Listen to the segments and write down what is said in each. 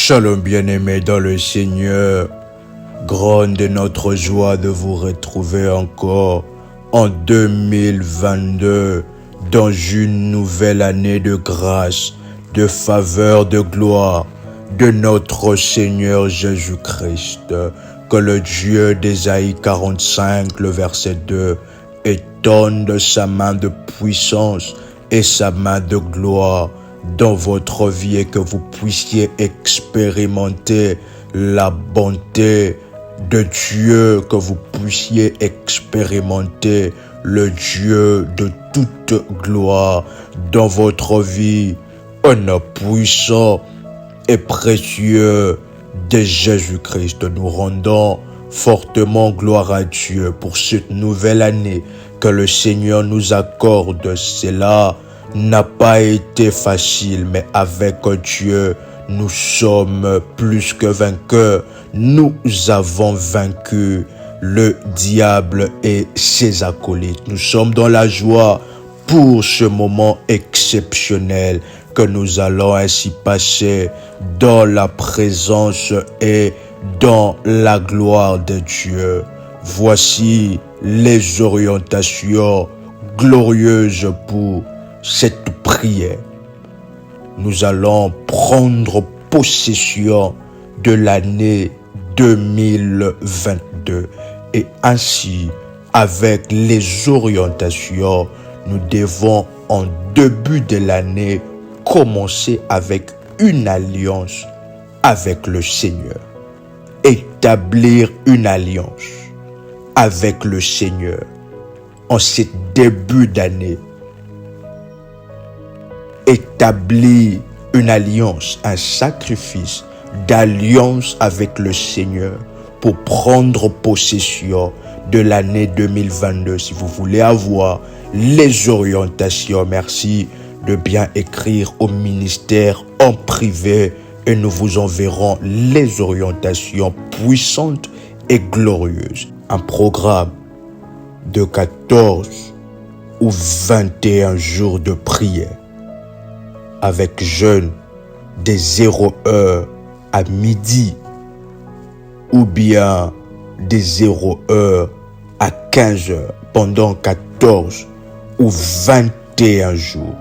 Shalom bien-aimés dans le Seigneur, grande est notre joie de vous retrouver encore en 2022 dans une nouvelle année de grâce, de faveur, de gloire de notre Seigneur Jésus-Christ. Que le Dieu d'Ésaïe 45, le verset 2, étende sa main de puissance et sa main de gloire dans votre vie et que vous puissiez expérimenter la bonté de Dieu, que vous puissiez expérimenter le Dieu de toute gloire dans votre vie, au nom puissant et précieux de Jésus-Christ. Nous rendons fortement gloire à Dieu pour cette nouvelle année que le Seigneur nous accorde. Cela n'a pas été facile, mais avec Dieu, nous sommes plus que vainqueurs. Nous avons vaincu le diable et ses acolytes. Nous sommes dans la joie pour ce moment exceptionnel que nous allons ainsi passer dans la présence et dans la gloire de Dieu. Voici les orientations glorieuses pour cette prière. Nous allons prendre possession de l'année 2022 et ainsi, avec les orientations, nous devons en début de l'année commencer avec une alliance avec le Seigneur. Établir une alliance avec le Seigneur en ce début d'année. Établir une alliance, un sacrifice d'alliance avec le Seigneur pour prendre possession de l'année 2022. Si vous voulez avoir les orientations, merci de bien écrire au ministère en privé et nous vous enverrons les orientations puissantes et glorieuses. Un programme de 14 ou 21 jours de prière avec jeûne de 0 heure à midi ou bien de 0 heure à 15 heures pendant 14 ou 21 jours.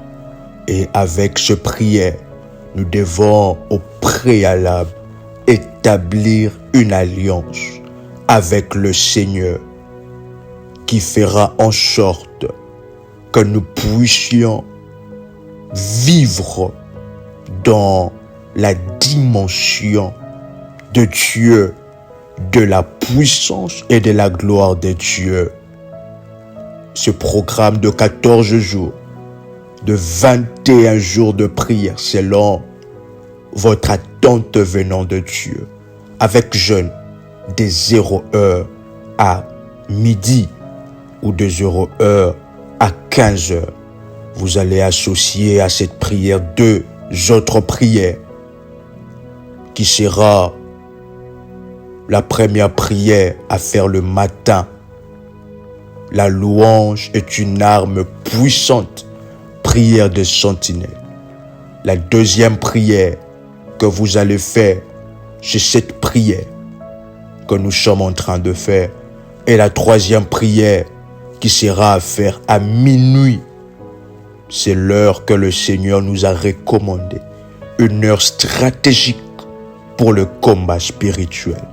Et avec ce prière, nous devons au préalable établir une alliance avec le Seigneur qui fera en sorte que nous puissions vivre dans la dimension de Dieu, de la puissance et de la gloire de Dieu. Ce programme de 14 jours, de 21 jours de prière selon votre attente venant de Dieu, avec jeûne de 0 heure à midi ou de 0 heure à 15 heures. Vous allez associer à cette prière deux autres prières qui sera la première prière à faire le matin. La louange est une arme puissante, prière de sentinelle. La deuxième prière que vous allez faire, c'est cette prière que nous sommes en train de faire. Et la troisième prière qui sera à faire à minuit. C'est l'heure que le Seigneur nous a recommandée. Une heure stratégique pour le combat spirituel.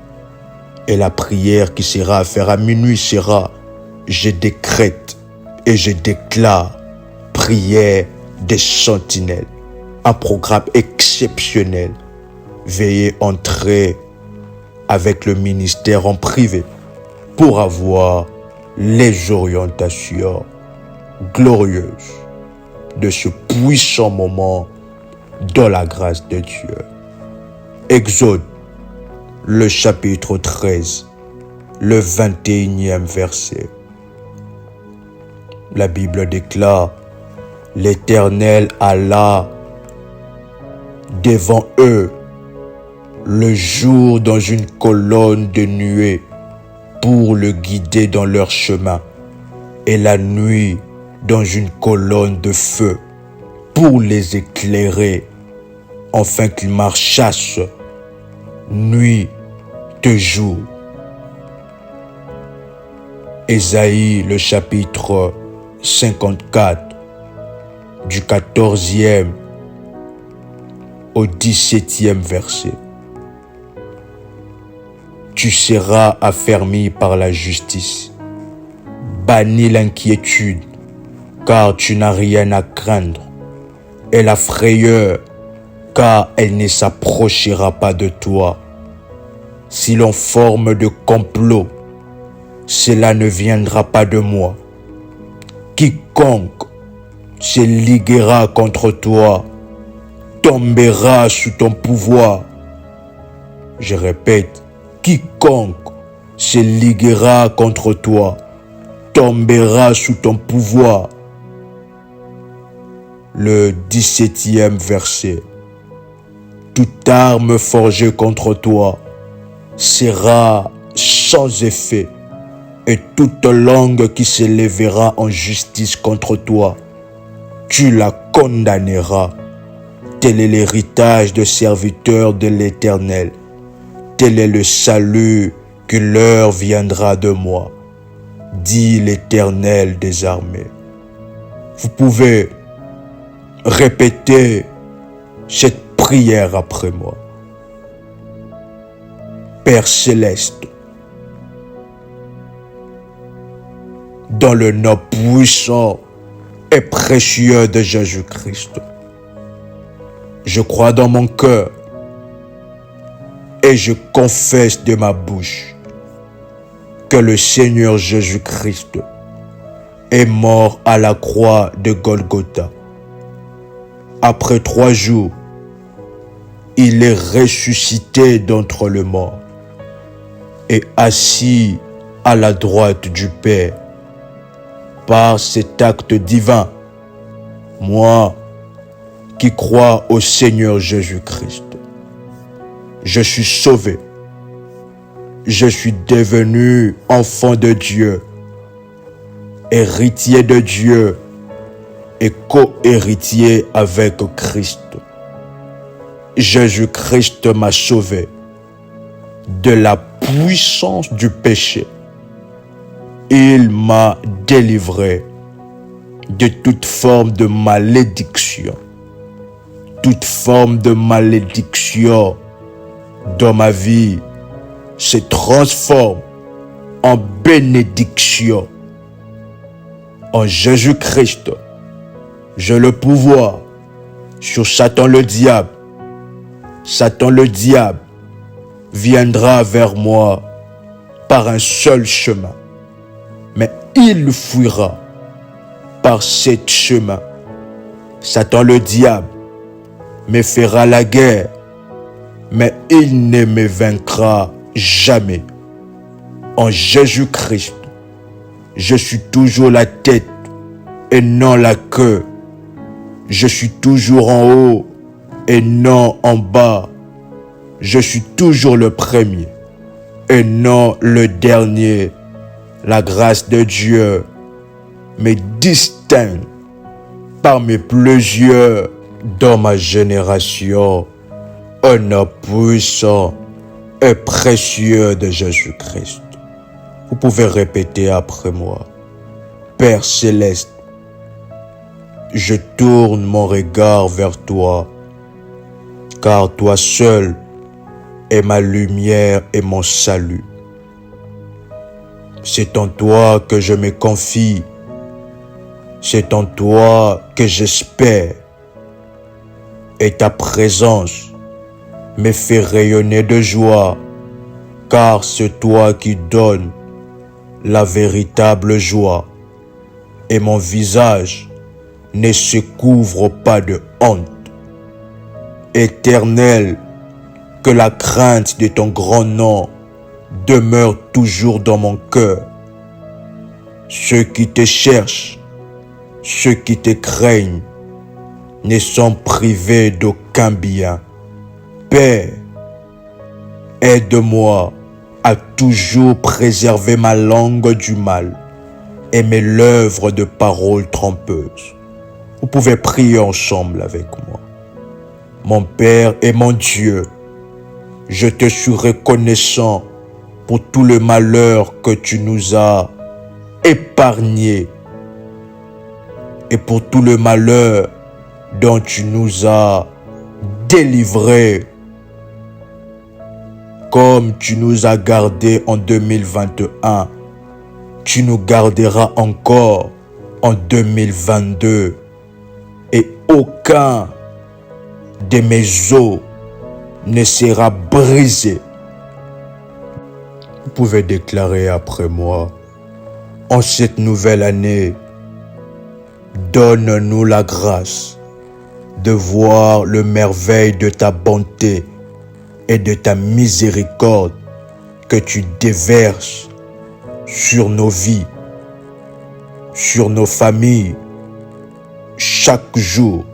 Et la prière qui sera à faire à minuit sera « Je décrète et je déclare prière des sentinelles ». Un programme exceptionnel. Veuillez entrer avec le ministère en privé pour avoir les orientations glorieuses de ce puissant moment dans la grâce de Dieu. Exode, le chapitre 13, le 21e verset. La Bible déclare: l'Éternel alla devant eux le jour dans une colonne de nuée pour le guider dans leur chemin, et la nuit dans une colonne de feu pour les éclairer, afin qu'ils marchassent nuit et jour. Ésaïe, le chapitre 54, du 14e au 17e verset. Tu seras affermi par la justice. Bannis l'inquiétude, car tu n'as rien à craindre, et la frayeur, car elle ne s'approchera pas de toi. Si l'on forme de complot, cela ne viendra pas de moi. Quiconque se liguera contre toi tombera sous ton pouvoir. Je répète, quiconque se liguera contre toi tombera sous ton pouvoir. Le 17e verset. Toute arme forgée contre toi sera sans effet, et toute langue qui se lèvera en justice contre toi, tu la condamneras. Tel est l'héritage des serviteurs de l'Éternel. Tel est le salut que leur viendra de moi, dit l'Éternel des armées. Vous pouvez répéter cette prière après moi. Père céleste, dans le nom puissant et précieux de Jésus-Christ, je crois dans mon cœur et je confesse de ma bouche que le Seigneur Jésus-Christ est mort à la croix de Golgotha. Après 3 jours, il est ressuscité d'entre les morts et assis à la droite du Père. Par cet acte divin, moi qui crois au Seigneur Jésus-Christ, je suis sauvé. Je suis devenu enfant de Dieu, héritier de Dieu et co-héritier avec Christ. Jésus-Christ m'a sauvé de la puissance du péché. Il m'a délivré de toute forme de malédiction. Toute forme de malédiction dans ma vie se transforme en bénédiction. En Jésus-Christ, j'ai le pouvoir sur Satan le diable. Satan le diable viendra vers moi par un seul chemin, mais il fuira par cet chemin. Satan le diable me fera la guerre, mais il ne me vaincra jamais. En Jésus-Christ, je suis toujours la tête et non la queue. Je suis toujours en haut et non en bas. Je suis toujours le premier et non le dernier. La grâce de Dieu me distingue parmi plusieurs dans ma génération. Au nom puissant et précieux de Jésus-Christ. Vous pouvez répéter après moi. Père céleste, je tourne mon regard vers toi, car toi seul est ma lumière et mon salut. C'est en toi que je me confie, c'est en toi que j'espère, et ta présence me fait rayonner de joie, car c'est toi qui donnes la véritable joie, et mon visage ne se couvre pas de honte. Éternel, que la crainte de ton grand nom demeure toujours dans mon cœur. Ceux qui te cherchent, ceux qui te craignent, ne sont privés d'aucun bien. Père, aide-moi à toujours préserver ma langue du mal et mes lèvres de paroles trompeuses. Vous pouvez prier ensemble avec moi. Mon Père et mon Dieu, Je te suis reconnaissant pour tout le malheur que tu nous as épargné et pour tout le malheur dont tu nous as délivrés. Comme tu nous as gardés en 2021, tu nous garderas encore en 2022 et aucun de mes os ne sera brisé. Vous pouvez déclarer après moi: en cette nouvelle année, donne-nous la grâce de voir le merveille de ta bonté et de ta miséricorde que tu déverses sur nos vies, sur nos familles, chaque jour.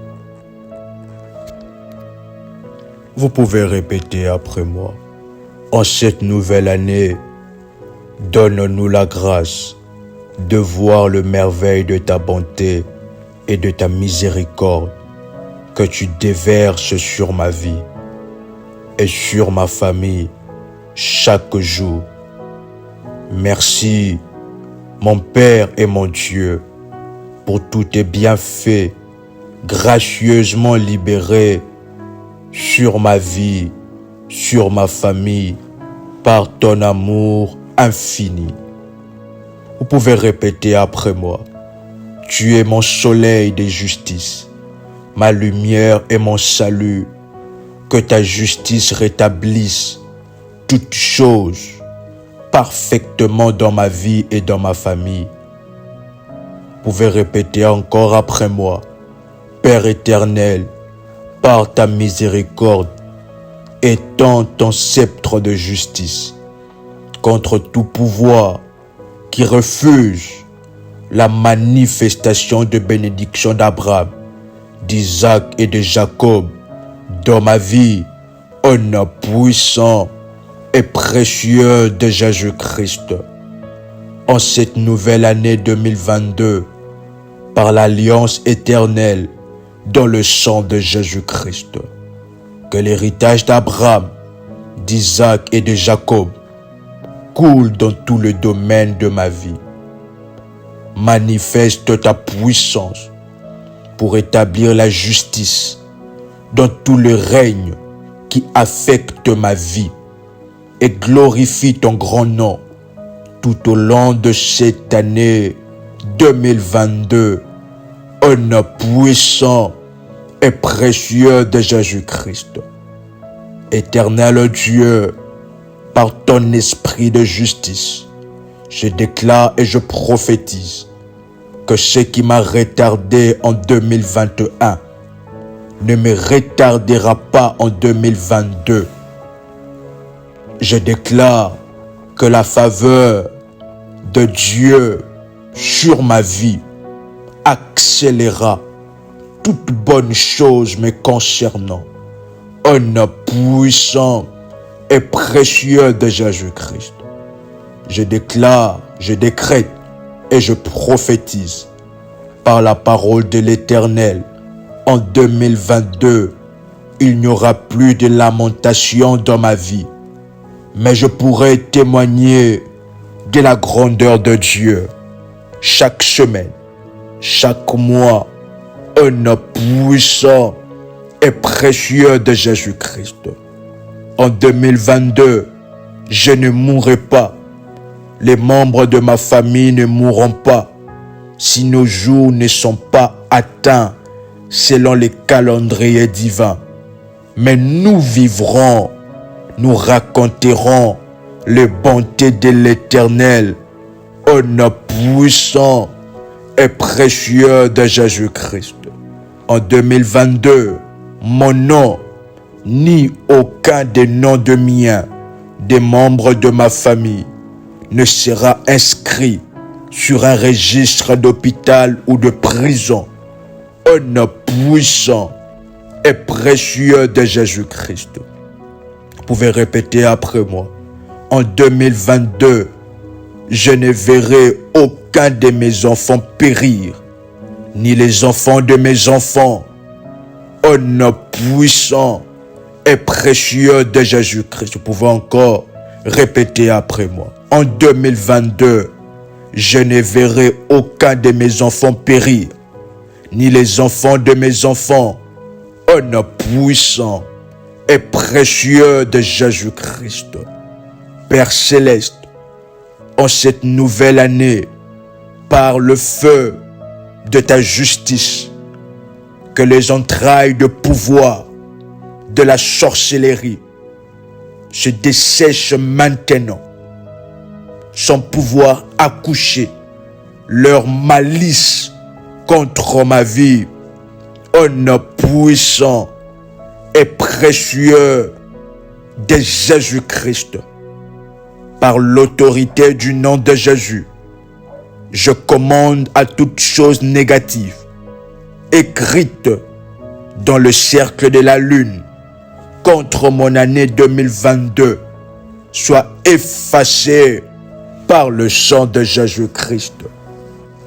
Vous pouvez répéter après moi: en cette nouvelle année, donne-nous la grâce de voir le merveille de ta bonté et de ta miséricorde que tu déverses sur ma vie et sur ma famille chaque jour. Merci, mon Père et mon Dieu, pour tous tes bienfaits gracieusement libérés sur ma vie, sur ma famille, par ton amour infini. Vous pouvez répéter après moi: tu es mon soleil de justice, ma lumière et mon salut. Que ta justice rétablisse toutes choses parfaitement dans ma vie et dans ma famille. Vous pouvez répéter encore après moi: Père éternel, par ta miséricorde, étends ton sceptre de justice contre tout pouvoir qui refuse la manifestation de bénédiction d'Abraham, d'Isaac et de Jacob dans ma vie, au nom puissant et précieux de Jésus-Christ. En cette nouvelle année 2022, par l'alliance éternelle dans le sang de Jésus-Christ, que l'héritage d'Abraham, d'Isaac et de Jacob coule dans tout le domaine de ma vie. Manifeste ta puissance pour établir la justice dans tout le règne qui affecte ma vie et glorifie ton grand nom tout au long de cette année 2022 au nom puissant et précieux de Jésus-Christ. Éternel Dieu, par ton esprit de justice, je déclare et je prophétise que ce qui m'a retardé en 2021 ne me retardera pas en 2022. Je déclare que la faveur de Dieu sur ma vie accélérera toute bonne chose me concernant. Au nom puissant et précieux de Jésus-Christ. Je déclare, je décrète et je prophétise par la parole de l'Éternel. En 2022, il n'y aura plus de lamentation dans ma vie, mais je pourrai témoigner de la grandeur de Dieu chaque semaine, chaque mois, au nom puissant et précieux de Jésus-Christ. En 2022, je ne mourrai pas. Les membres de ma famille ne mourront pas si nos jours ne sont pas atteints selon les calendriers divins. Mais nous vivrons, nous raconterons les bontés de l'Éternel au nom puissant et précieux de Jésus-Christ. En 2022, mon nom, ni aucun des noms de miens, des membres de ma famille, ne sera inscrit sur un registre d'hôpital ou de prison. Au nom puissant et précieux de Jésus-Christ. Vous pouvez répéter après moi. En 2022, je ne verrai aucun de mes enfants périr, ni les enfants de mes enfants. Au nom puissant et précieux de Jésus-Christ. Vous pouvez encore répéter après moi. En 2022, je ne verrai aucun de mes enfants périr, ni les enfants de mes enfants, au nom puissant et précieux de Jésus-Christ. Père céleste, en cette nouvelle année, par le feu de ta justice, que les entrailles de pouvoir de la sorcellerie se dessèchent maintenant, sans pouvoir accoucher leur malice contre ma vie, au nom puissant et précieux de Jésus-Christ. Par l'autorité du nom de Jésus, je commande à toute chose négative écrite dans le cercle de la lune contre mon année 2022 soit effacée par le sang de Jésus-Christ.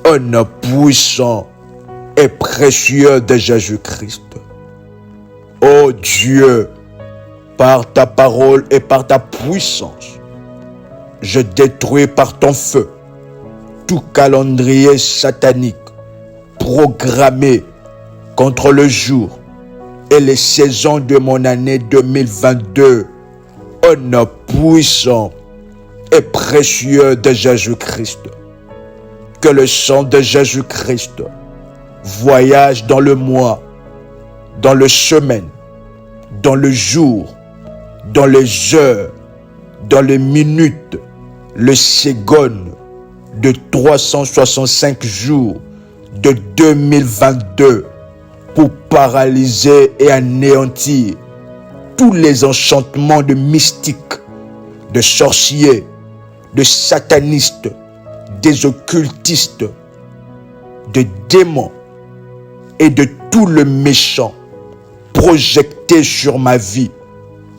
Au nom puissant et précieux de Jésus-Christ. Ô Dieu, par ta parole et par ta puissance, je détruis par ton feu tout calendrier satanique programmé contre le jour et les saisons de mon année 2022 au nom puissant et précieux de Jésus-Christ. Que le sang de Jésus-Christ voyage dans le mois, dans le semaine, dans le jour, dans les heures, dans les minutes, les secondes de 365 jours de 2022 pour paralyser et anéantir tous les enchantements de mystiques, de sorciers, de satanistes, des occultistes, de démons et de tout le méchant projeté sur ma vie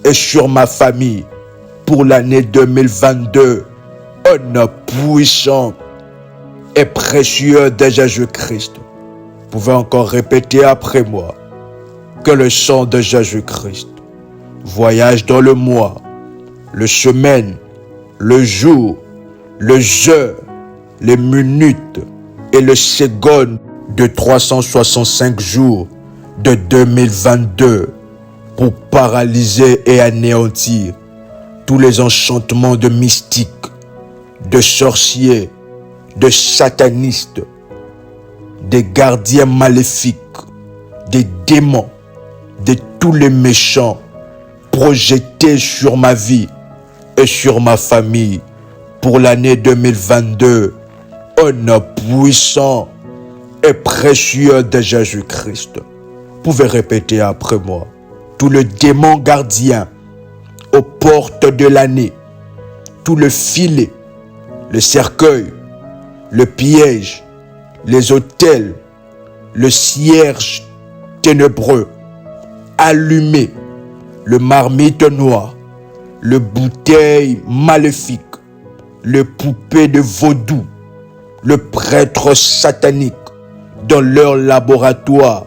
et sur ma famille pour l'année 2022 au nom puissant et précieux de Jésus-Christ. Vous pouvez encore répéter après moi. Que le sang de Jésus-Christ voyage dans le mois, le semaine, le jour, les heures, les minutes et les secondes de 365 jours de 2022 pour paralyser et anéantir tous les enchantements de mystiques, de sorciers, de satanistes, des gardiens maléfiques, des démons, de tous les méchants projetés sur ma vie et sur ma famille pour l'année 2022 au nom puissant et précieux de Jésus-Christ. Vous pouvez répéter après moi. Tout le démon gardien aux portes de l'année, tout le filet, le cercueil, le piège, les autels, le cierge ténébreux, allumé, le marmite noir, le bouteille maléfique, le poupée de vaudou, le prêtre satanique dans leur laboratoire,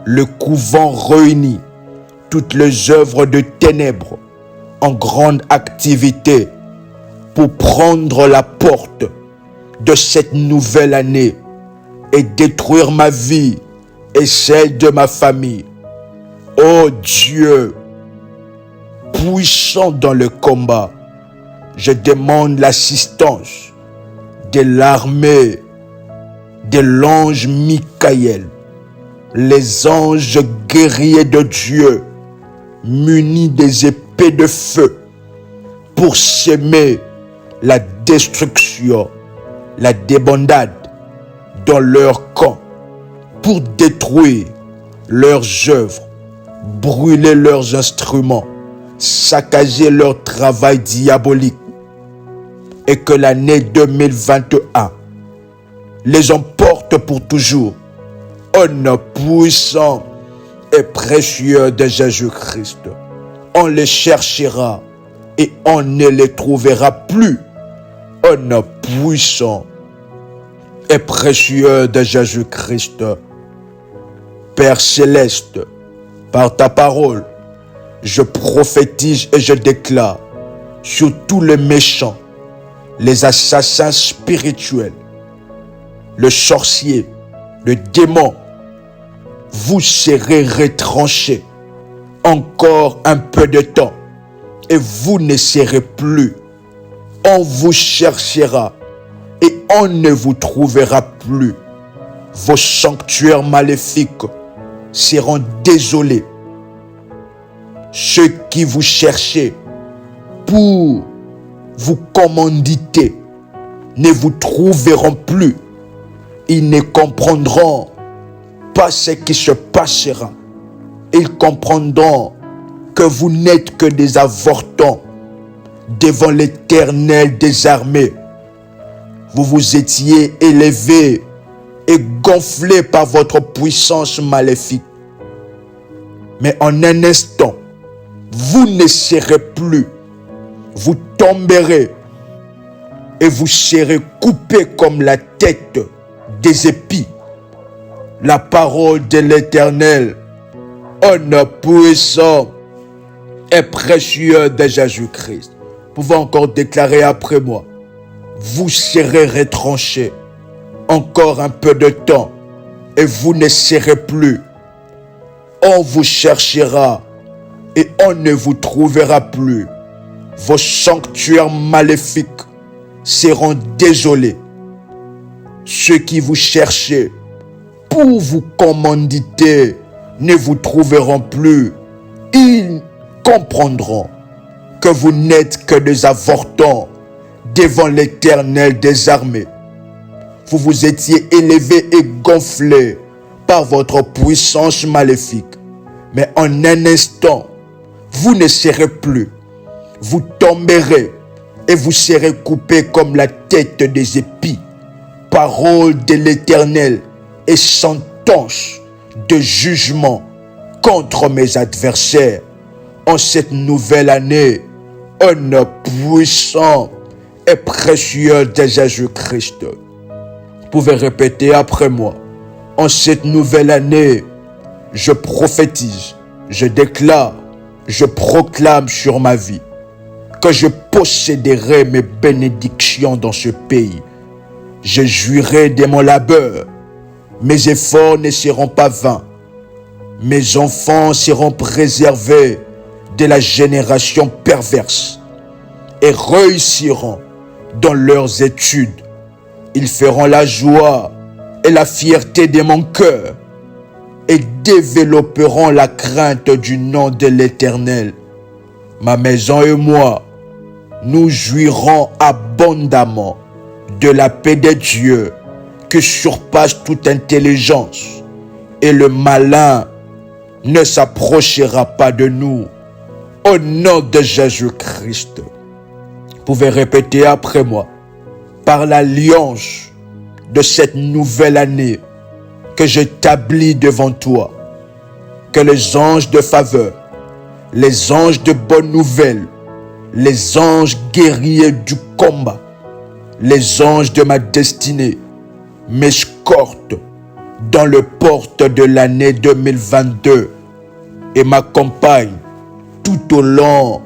le couvent réuni, toutes les œuvres de ténèbres en grande activité pour prendre la porte de cette nouvelle année et détruire ma vie et celle de ma famille. Ô Dieu, puissant dans le combat, je demande l'assistance de l'armée de l'ange Michael, les anges guerriers de Dieu, munis des épées de feu, pour s'aimer la destruction, la débandade dans leur camp, pour détruire leurs œuvres, brûler leurs instruments, saccager leur travail diabolique, et que l'année 2021 les emporte pour toujours au nom puissant et précieux de Jésus-Christ. On les cherchera et on ne les trouvera plus au nom puissant et précieux de Jésus-Christ. Père céleste, par ta parole, je prophétise et je déclare sur tous les méchants, les assassins spirituels, le sorcier, le démon, vous serez retranchés encore un peu de temps et vous ne serez plus. On vous cherchera et on ne vous trouvera plus. Vos sanctuaires maléfiques seront désolés. Ceux qui vous cherchaient pour vous commanditer ne vous trouveront plus. Ils ne comprendront pas ce qui se passera. Ils comprendront que vous n'êtes que des avortons devant l'Éternel des armées. Vous vous étiez élevés et gonflés par votre puissance maléfique. Mais en un instant, vous ne serez plus. Vous tomberez et vous serez coupés comme la tête des épis. La parole de l'Éternel, honneur puissant et précieux de Jésus-Christ. Vous pouvez encore déclarer après moi, vous serez retranchés encore un peu de temps et vous ne serez plus. On vous cherchera et on ne vous trouvera plus. Vos sanctuaires maléfiques seront désolés. Ceux qui vous cherchaient pour vous commanditer ne vous trouveront plus. Ils comprendront que vous n'êtes que des avortons devant l'Éternel des armées. Vous vous étiez élevés et gonflés par votre puissance maléfique. Mais en un instant, vous ne serez plus. Vous tomberez et vous serez coupés comme la tête des épis. Parole de l'Éternel et sentence de jugement contre mes adversaires. En cette nouvelle année, honneur puissant et précieux de Jésus-Christ. Vous pouvez répéter après moi. En cette nouvelle année, je prophétise, je déclare, je proclame sur ma vie que je posséderai mes bénédictions dans ce pays. Je jouirai de mon labeur. Mes efforts ne seront pas vains. Mes enfants seront préservés de la génération perverse et réussiront dans leurs études. Ils feront la joie et la fierté de mon cœur et développeront la crainte du nom de l'Éternel. Ma maison et moi, nous jouirons abondamment de la paix de Dieu qui surpasse toute intelligence, et le malin ne s'approchera pas de nous. Au nom de Jésus-Christ. Vous pouvez répéter après moi. Par l'alliance de cette nouvelle année que j'établis devant toi, que les anges de faveur, les anges de bonnes nouvelles, les anges guerriers du combat, les anges de ma destinée m'escortent dans le porte de l'année 2022 et m'accompagnent tout au long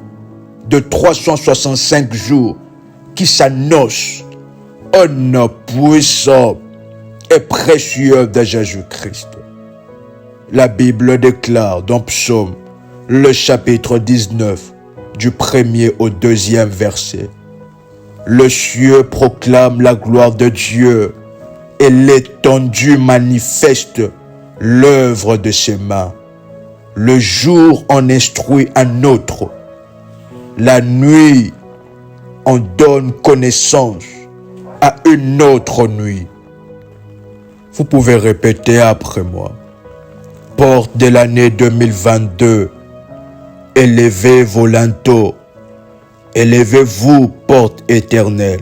de 365 jours qui s'annoncent honneur puissant et précieux de Jésus-Christ. La Bible déclare dans Psaume, le chapitre 19, du 1er au 2e verset. Le ciel proclame la gloire de Dieu et l'étendue manifeste l'œuvre de ses mains. Le jour en instruit un autre. La nuit en donne connaissance à une autre nuit. Vous pouvez répéter après moi. Porte de l'année 2022, élevez vos linteaux, élevez-vous, porte éternelle,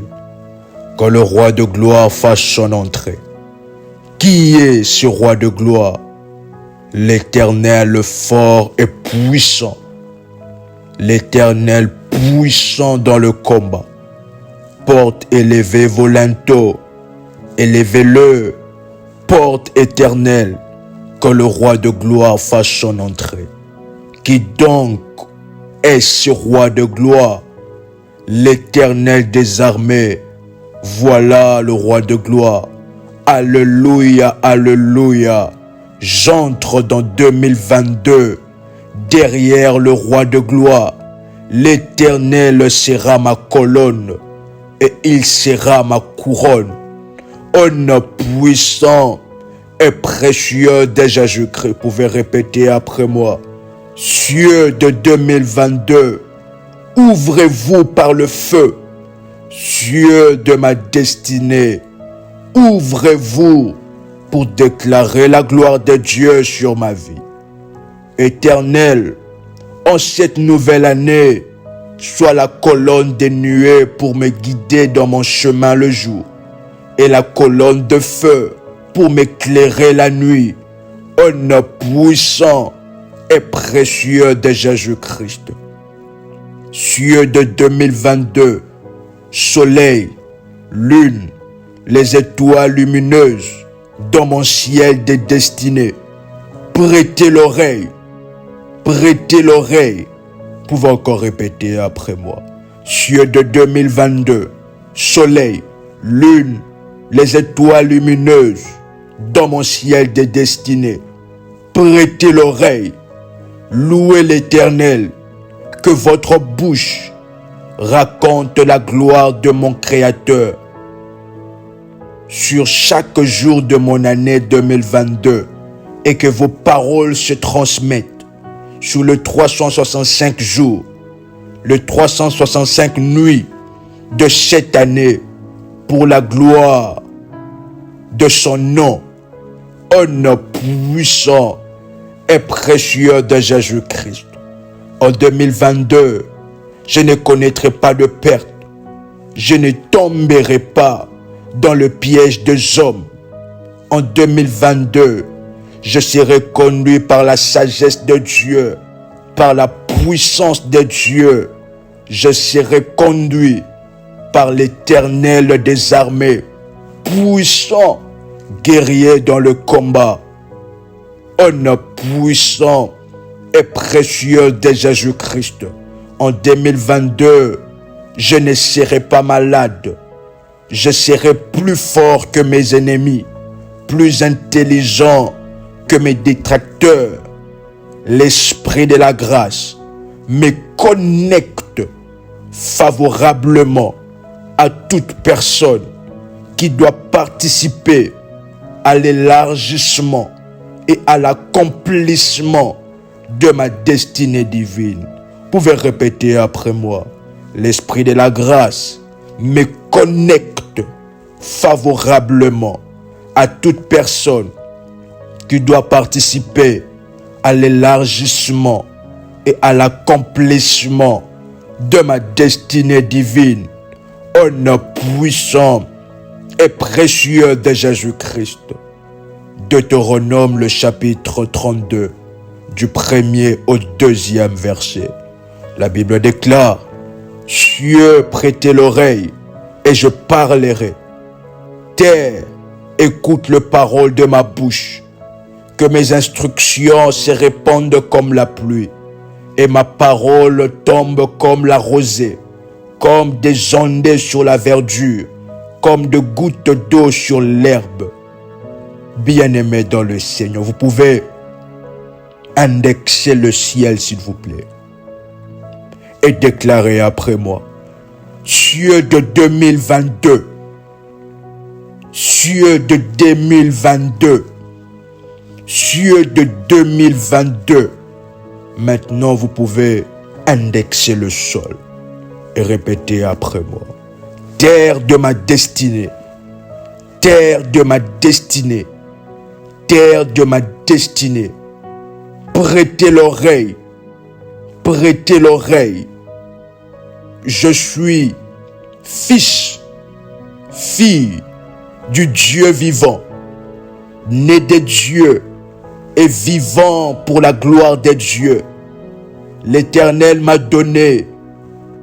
que le roi de gloire fasse son entrée. Qui est ce roi de gloire? L'Éternel, le fort et puissant. L'Éternel puissant dans le combat. Porte, élevez vos linteaux, élevez-le, porte éternelle, que le roi de gloire fasse son entrée. Qui donc est ce roi de gloire? L'Éternel des armées, voilà le roi de gloire. Alléluia, alléluia. J'entre dans 2022 derrière le roi de gloire. L'Éternel sera ma colonne et il sera ma couronne. Homme puissant et précieux de Jésus-Christ. Vous pouvez répéter après moi. Cieux de 2022, ouvrez-vous par le feu. Cieux de ma destinée, ouvrez-vous pour déclarer la gloire de Dieu sur ma vie. Éternel, en cette nouvelle année, sois la colonne des nuées pour me guider dans mon chemin le jour et la colonne de feu pour m'éclairer la nuit. Homme puissant et précieux de Jésus-Christ. Cieux de 2022, soleil, lune, les étoiles lumineuses dans mon ciel des destinées. Prêtez l'oreille, prêtez l'oreille. Vous pouvez encore répéter après moi. Cieux de 2022, soleil, lune, les étoiles lumineuses dans mon ciel des destinées. Prêtez l'oreille, louez l'Éternel, que votre bouche raconte la gloire de mon Créateur. Sur chaque jour de mon année 2022 et que vos paroles se transmettent sur le 365 jours, le 365 nuits de cette année pour la gloire de son nom, homme puissant et précieux de Jésus-Christ. En 2022, je ne connaîtrai pas de perte. Je ne tomberai pas dans le piège des hommes. En 2022, je serai conduit par la sagesse de Dieu, par la puissance de Dieu. Je serai conduit par l'Éternel des armées, puissant, guerrier dans le combat. Homme puissant et précieux de Jésus-Christ. En 2022, je ne serai pas malade. Je serai plus fort que mes ennemis, plus intelligent que mes détracteurs. L'Esprit de la grâce me connecte favorablement à toute personne qui doit participer à l'élargissement et à l'accomplissement de ma destinée divine. Vous pouvez répéter après moi. L'Esprit de la grâce me connecte favorablement à toute personne qui doit participer à l'élargissement et à l'accomplissement de ma destinée divine. Homme puissant et précieux de Jésus-Christ. Deutéronome le chapitre 32, du 1er au 2e verset. La Bible déclare: cieux, prêtez l'oreille, et je parlerai. Terre, écoute les paroles de ma bouche. Que mes instructions se répandent comme la pluie, et ma parole tombe comme la rosée, comme des ondées sur la verdure, comme des gouttes d'eau sur l'herbe. Bien-aimés dans le Seigneur, vous pouvez indexer le ciel, s'il vous plaît, et déclarer après moi: cieux de 2022, cieux de 2022, cieux de 2022. Maintenant, vous pouvez indexer le sol et répéter après moi: terre de ma destinée, terre de ma destinée, terre de ma destinée. Prêtez l'oreille, prêtez l'oreille. Je suis fils, fille du Dieu vivant, né de Dieu et vivant pour la gloire de Dieu. L'Éternel m'a donné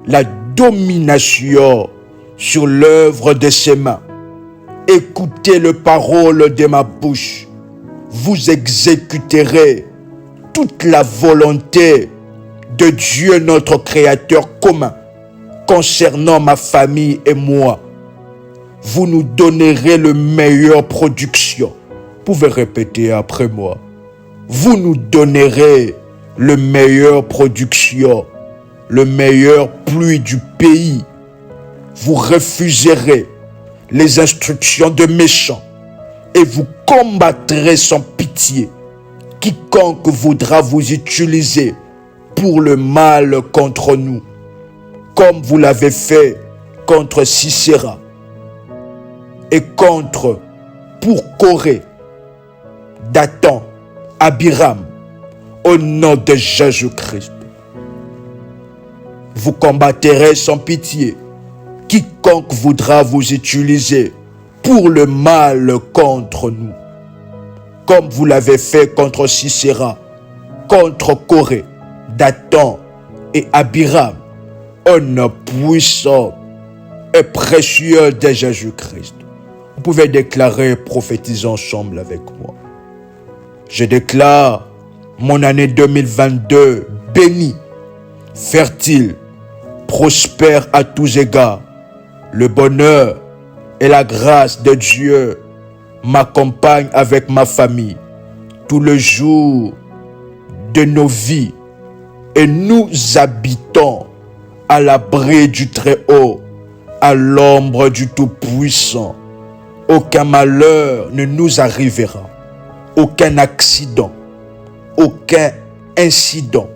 la domination sur l'œuvre de ses mains. Écoutez les paroles de ma bouche. Vous exécuterez toute la volonté de Dieu, notre Créateur commun, concernant ma famille et moi. Vous nous donnerez le meilleur production. Vous pouvez répéter après moi. Vous nous donnerez le meilleur production, le meilleur pluie du pays. Vous refuserez les instructions de méchants et vous combattrez sans pitié quiconque voudra vous utiliser pour le mal contre nous, comme vous l'avez fait contre Sisera et pour Corée, Dathan, Abiram, au nom de Jésus-Christ. Vous combattrez sans pitié quiconque voudra vous utiliser pour le mal contre nous, comme vous l'avez fait contre Sisera, contre Corée, Dathan et Abiram, au nom puissant et précieux de Jésus-Christ. Vous pouvez déclarer, prophétiser ensemble avec moi. Je déclare mon année 2022 bénie, fertile, prospère à tous égards. Le bonheur et la grâce de Dieu m'accompagnent avec ma famille tout le jour de nos vies et nous habitons à l'abri du Très-Haut, à l'ombre du Tout-Puissant. Aucun malheur ne nous arrivera, aucun accident, aucun incident,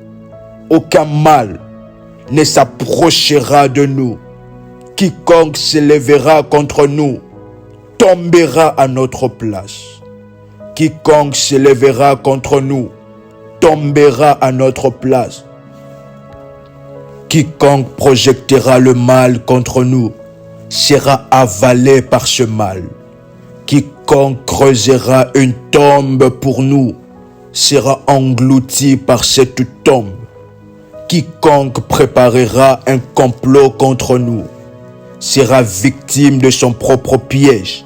aucun mal ne s'approchera de nous. Quiconque s'élèvera contre nous tombera à notre place. Quiconque s'élèvera contre nous tombera à notre place. Quiconque projectera le mal contre nous sera avalé par ce mal. Quiconque creusera une tombe pour nous sera englouti par cette tombe. Quiconque préparera un complot contre nous sera victime de son propre piège.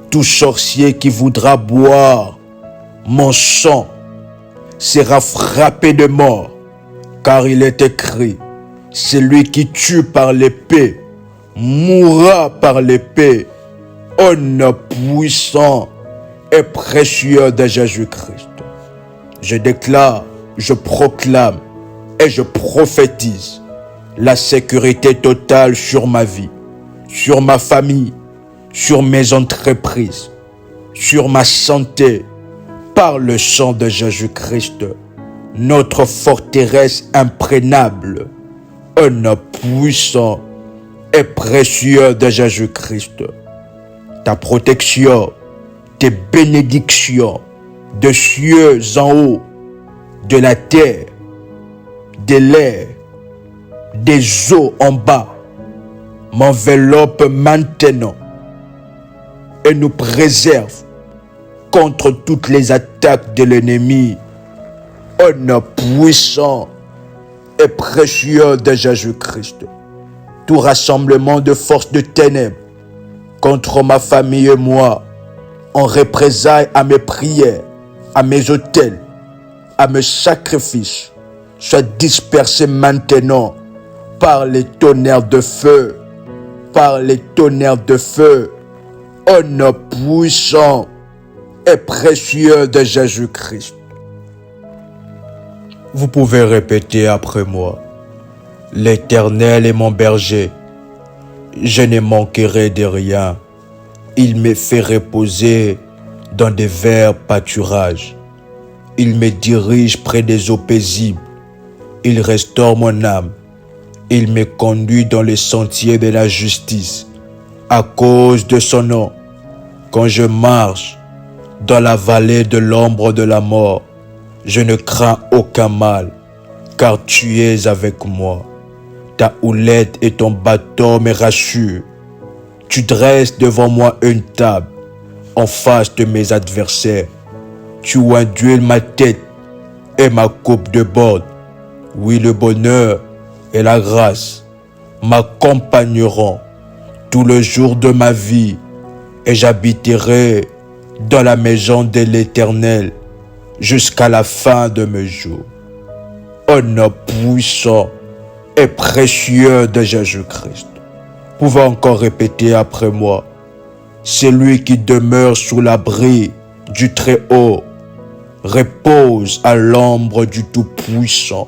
Tout sorcier qui voudra boire mon sang sera frappé de mort, car il est écrit, celui qui tue par l'épée mourra par l'épée, au nom puissant et précieux de Jésus-Christ. Je déclare, je proclame et je prophétise la sécurité totale sur ma vie, sur ma famille, sur mes entreprises, sur ma santé, par le sang de Jésus-Christ, notre forteresse imprégnable, au nom puissant et précieux de Jésus-Christ. Ta protection, tes bénédictions de cieux en haut, de la terre, de l'air, des eaux en bas, m'enveloppe maintenant et nous préserve contre toutes les attaques de l'ennemi, au nom puissant et précieux de Jésus-Christ. Tout rassemblement de forces de ténèbres contre ma famille et moi, en représailles à mes prières, à mes autels, à mes sacrifices, soit dispersé maintenant par les tonnerres de feu, par les tonnerres de feu, au nom puissant et précieux de Jésus-Christ. Vous pouvez répéter après moi. L'Éternel est mon berger, je ne manquerai de rien. Il me fait reposer dans des verts pâturages. Il me dirige près des eaux paisibles. Il restaure mon âme. Il me conduit dans les sentiers de la justice, à cause de son nom. Quand je marche dans la vallée de l'ombre de la mort, je ne crains aucun mal, car tu es avec moi. Ta houlette et ton bâton me rassurent. Tu dresses devant moi une table en face de mes adversaires. Tu induis ma tête et ma coupe de bord. Oui, le bonheur et la grâce m'accompagneront tout le jour de ma vie et j'habiterai dans la maison de l'Éternel jusqu'à la fin de mes jours. Au nom puissant et précieux de Jésus-Christ. Pouvez encore répéter après moi. Celui qui demeure sous l'abri du Très-Haut repose à l'ombre du Tout-Puissant.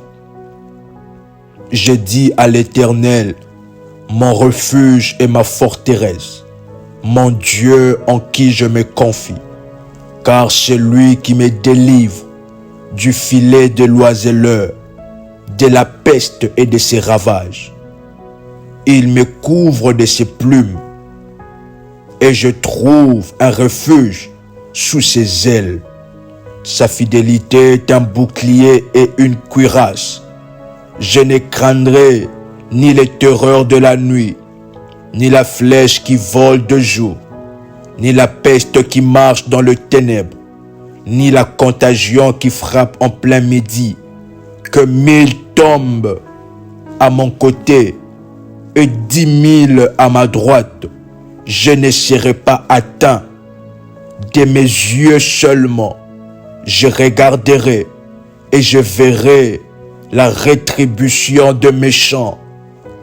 J'ai dit à l'Éternel, mon refuge et ma forteresse, mon Dieu en qui je me confie, car c'est lui qui me délivre du filet de l'oiseleur, de la peste et de ses ravages. Il me couvre de ses plumes et je trouve un refuge sous ses ailes. Sa fidélité est un bouclier et une cuirasse. Je ne craindrai ni les terreurs de la nuit, ni la flèche qui vole de jour, ni la peste qui marche dans le ténèbre, ni la contagion qui frappe en plein midi. Que 1000 tombent à mon côté et 10 000 à ma droite, je ne serai pas atteint. De mes yeux seulement, je regarderai et je verrai la rétribution de méchants,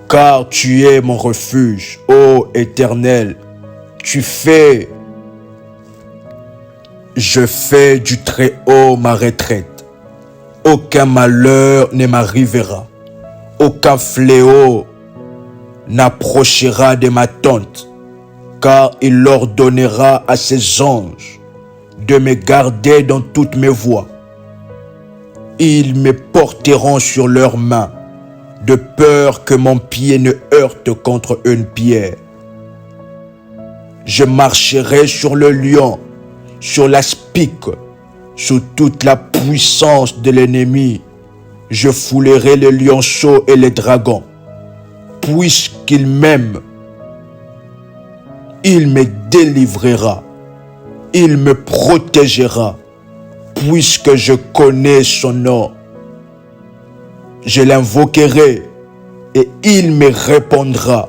car tu es mon refuge, ô Éternel. Je fais du Très-Haut ma retraite. Aucun malheur ne m'arrivera. Aucun fléau n'approchera de ma tente, car il ordonnera à ses anges de me garder dans toutes mes voies. Ils me porteront sur leurs mains, de peur que mon pied ne heurte contre une pierre. Je marcherai sur le lion, sur l'aspic, sous toute la puissance de l'ennemi. Je foulerai les lionceaux et les dragons. Puisqu'il m'aime, il me délivrera. Il me protégera, puisque je connais son nom. Je l'invoquerai et il me répondra.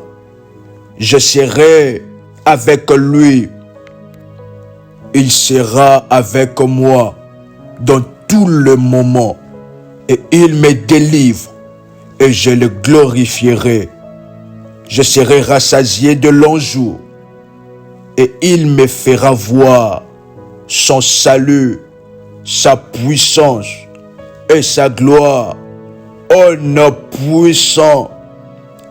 Je serai avec lui. Il sera avec moi dans tout le moment et il me délivre et je le glorifierai. Je serai rassasié de longs jours et il me fera voir son salut, sa puissance et sa gloire. Ô nom puissant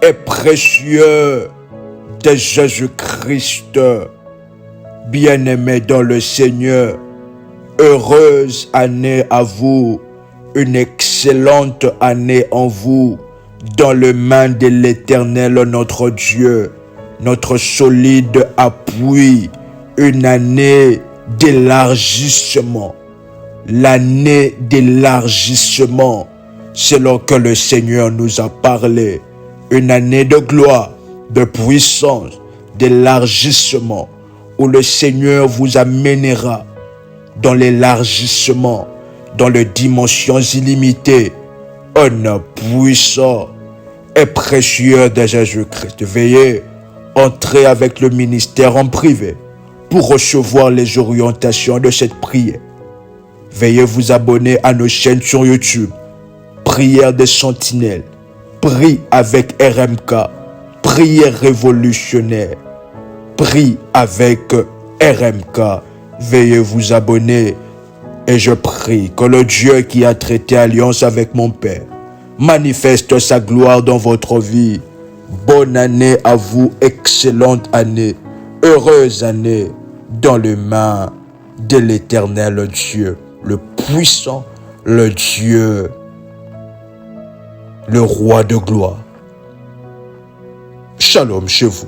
et précieux de Jésus-Christ, bien-aimé dans le Seigneur, heureuse année à vous, une excellente année en vous, dans les mains de l'Éternel notre Dieu, notre solide appui, une année d'élargissement. L'année d'élargissement, selon que le Seigneur nous a parlé, une année de gloire, de puissance, d'élargissement, où le Seigneur vous amènera dans l'élargissement, dans les dimensions illimitées, un puissant et précieux de Jésus-Christ. Veillez, entrez avec le ministère en privé pour recevoir les orientations de cette prière. Veuillez vous abonner à nos chaînes sur YouTube. Prière des sentinelles, prie avec RMK, prière révolutionnaire, prie avec RMK. Veuillez vous abonner et je prie que le Dieu qui a traité alliance avec mon Père manifeste sa gloire dans votre vie. Bonne année à vous, excellente année, heureuse année dans les mains de l'Éternel Dieu, le puissant, le Dieu, le roi de gloire. Shalom chez vous.